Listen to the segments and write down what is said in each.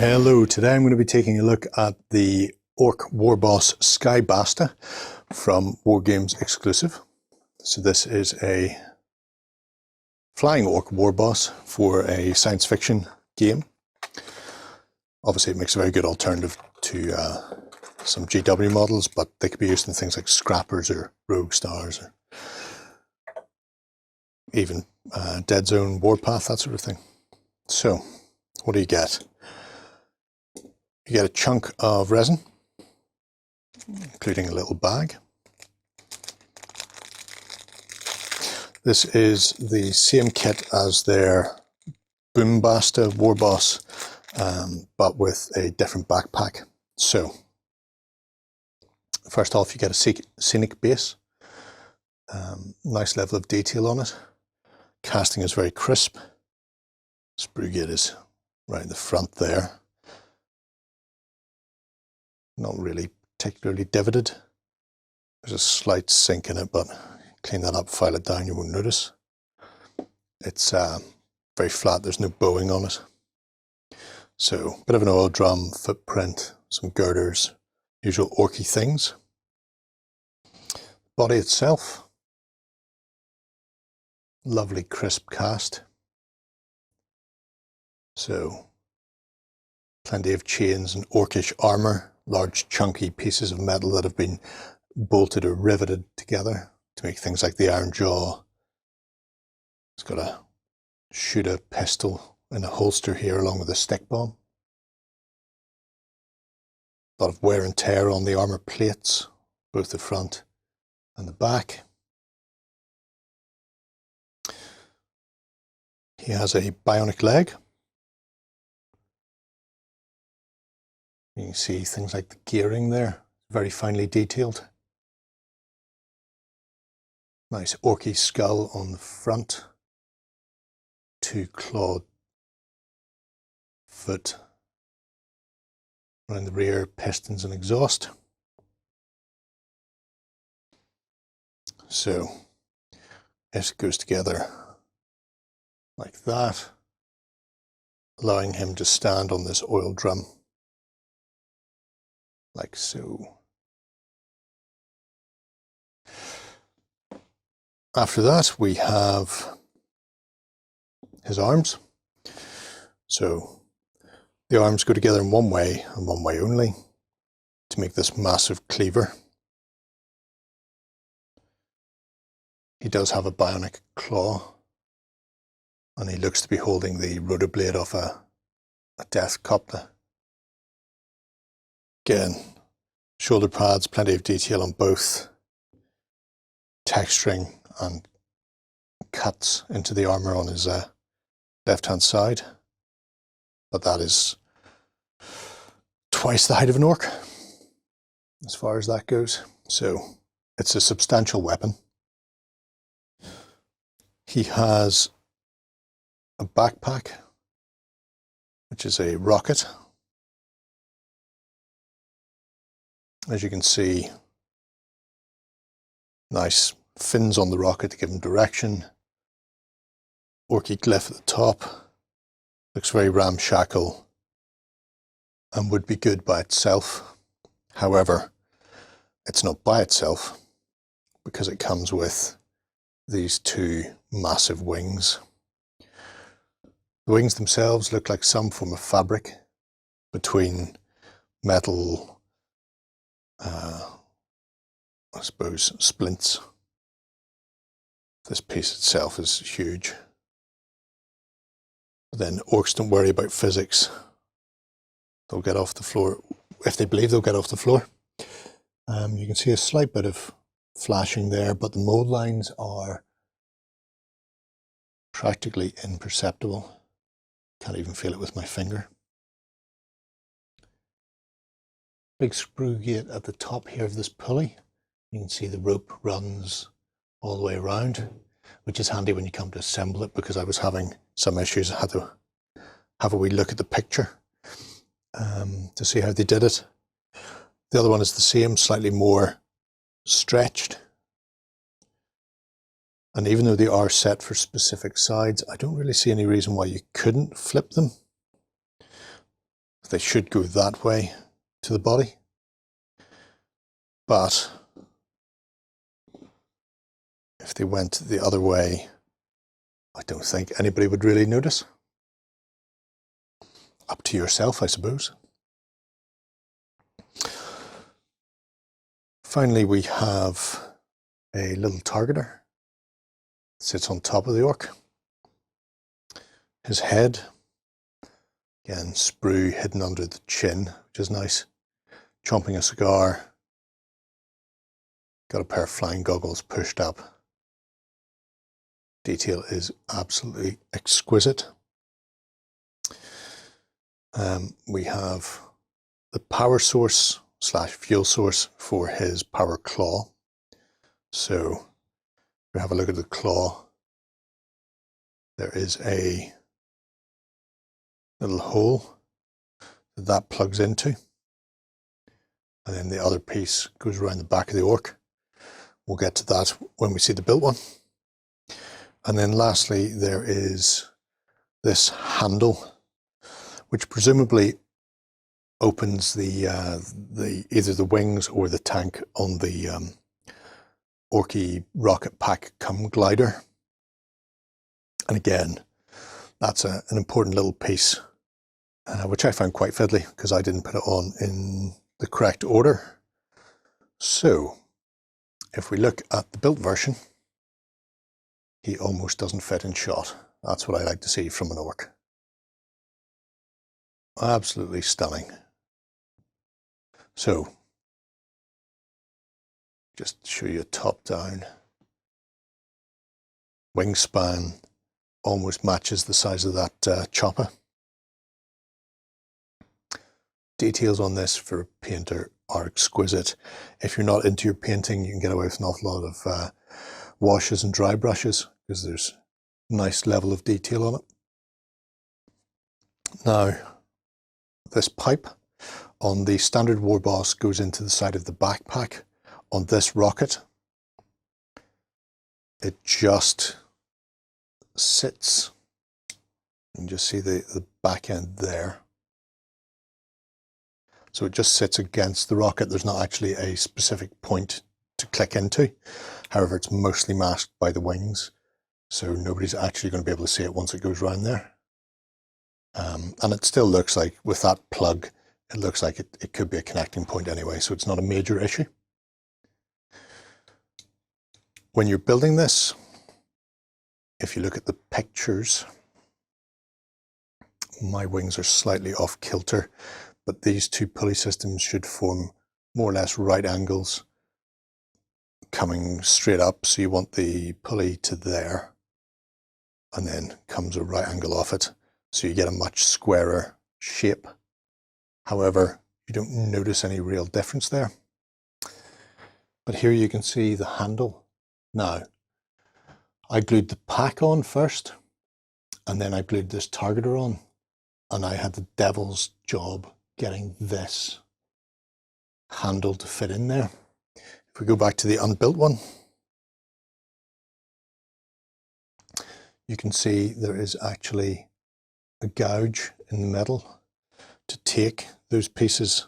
Hello, today I'm going to be taking a look at the Big Warboss Skybasta from Wargame Exclusive. So this is a flying orc warboss for a science fiction game. Obviously it makes a very good alternative to some GW models, but they could be used in things like Scrappers or Rogue Stars or even Dead Zone, Warpath, that sort of thing. So what do you get? You get a chunk of resin, including a little bag. This is the same kit as their Boombasta Warboss, but with a different backpack. So, first off, you get a scenic base. Nice level of detail on it. Casting is very crisp. Sprue gate is right in the front there. Not really particularly divoted. There's a slight sink in it, but clean that up, file it down, you won't notice. It's very flat, there's no bowing on it. So, bit of an oil drum, footprint, some girders, usual orky things. Body itself, lovely crisp cast. So, plenty of chains and orcish armour. Large chunky pieces of metal that have been bolted or riveted together to make things like the iron jaw. It's got a shoot a pistol in a holster here along with a stick bomb. A lot of wear and tear on the armour plates, both the front and the back. He has a bionic leg. You can see things like the gearing there, very finely detailed. Nice orky skull on the front. Two clawed foot around the rear, pistons and exhaust. So it goes together like that, allowing him to stand on this oil drum. Like so. After that, we have his arms. So the arms go together in one way and one way only to make this massive cleaver. He does have a bionic claw, and he looks to be holding the rotor blade off a death copter. Again, shoulder pads, plenty of detail on both, texturing and cuts into the armour on his left hand side, but that is twice the height of an orc as far as that goes, so it's a substantial weapon. He has a backpack, which is a rocket. As you can see, nice fins on the rocket to give him direction. Orky glyph at the top. Looks very ramshackle and would be good by itself. However, it's not by itself because it comes with these two massive wings. The wings themselves look like some form of fabric between metal, I suppose, splints. This piece itself is huge. But then orcs don't worry about physics. They'll get off the floor, if they believe they'll get off the floor. You can see a slight bit of flashing there, but the mold lines are practically imperceptible. Can't even feel it with my finger. Big sprue gate at the top here of this pulley. You can see the rope runs all the way around, which is handy when you come to assemble it, because I was having some issues. I had to have a wee look at the picture to see how they did it. The other one is the same, slightly more stretched. And even though they are set for specific sides, I don't really see any reason why you couldn't flip them. they should go that way to the body, but if they went the other way, I don't think anybody would really notice. Up to yourself, I suppose. Finally, we have a little targeter. Sits on top of the orc. His head, again, sprue hidden under the chin, which is nice. Chomping a cigar. Got a pair of flying goggles pushed up. Detail is absolutely exquisite. We have the power source / fuel source for his power claw. So if we have a look at the claw, there is a little hole that plugs into, and then the other piece goes around the back of the orc. We'll get to that when we see the built one. And then lastly, there is this handle, which presumably opens the either the wings or the tank on the Orky rocket pack cum glider. And again, that's an important little piece, which I found quite fiddly because I didn't put it on in the correct order. So if we look at the built version, he almost doesn't fit in shot. That's what I like to see from an orc. Absolutely stunning. So just show you a top down. Wingspan almost matches the size of that chopper. Details on this for a painter are exquisite. If you're not into your painting, you can get away with an awful lot of washes and dry brushes because there's a nice level of detail on it. Now, this pipe on the standard Warboss goes into the side of the backpack. On this rocket, it just sits. You can just see the back end there. So it just sits against the rocket. There's not actually a specific point to click into. However, it's mostly masked by the wings, so nobody's actually going to be able to see it once it goes around there. And it still looks like, with that plug, it looks like it could be a connecting point anyway, so it's not a major issue. When you're building this, if you look at the pictures, my wings are slightly off kilter, but these two pulley systems should form more or less right angles coming straight up. So you want the pulley to there, and then comes a right angle off it. So you get a much squarer shape. However, you don't notice any real difference there. But here you can see the handle. Now, I glued the pack on first, and then I glued this targeter on, and I had the devil's job getting this handle to fit in there. If we go back to the unbuilt one, you can see there is actually a gouge in the middle to take those pieces.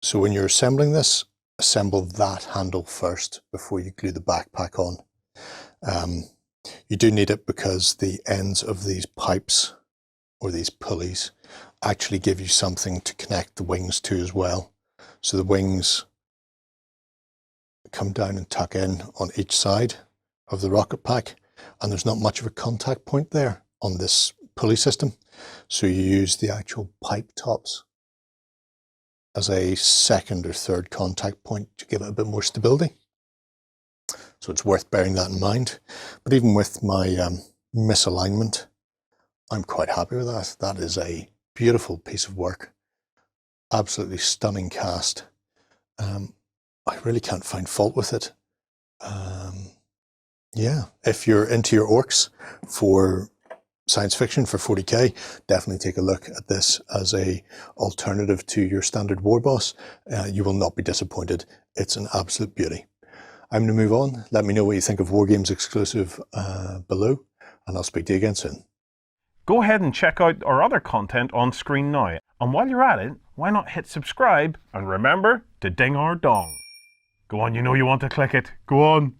So when you're assembling this, assemble that handle first before you glue the backpack on. You do need it because the ends of these pipes or these pulleys actually give you something to connect the wings to as well. So the wings come down and tuck in on each side of the rocket pack, and there's not much of a contact point there on this pulley system. So you use the actual pipe tops as a second or third contact point to give it a bit more stability. So it's worth bearing that in mind. But even with my misalignment, I'm quite happy with that. That is a beautiful piece of work. Absolutely stunning cast. I really can't find fault with it. Yeah, if you're into your orcs for science fiction for 40k, definitely take a look at this as a alternative to your standard Warboss. You will not be disappointed. It's an absolute beauty. I'm going to move on. Let me know what you think of Wargames Exclusive below, and I'll speak to you again soon. Go ahead and check out our other content on screen now. And while you're at it, why not hit subscribe and remember to ding our dong. Go on, you know you want to click it. Go on.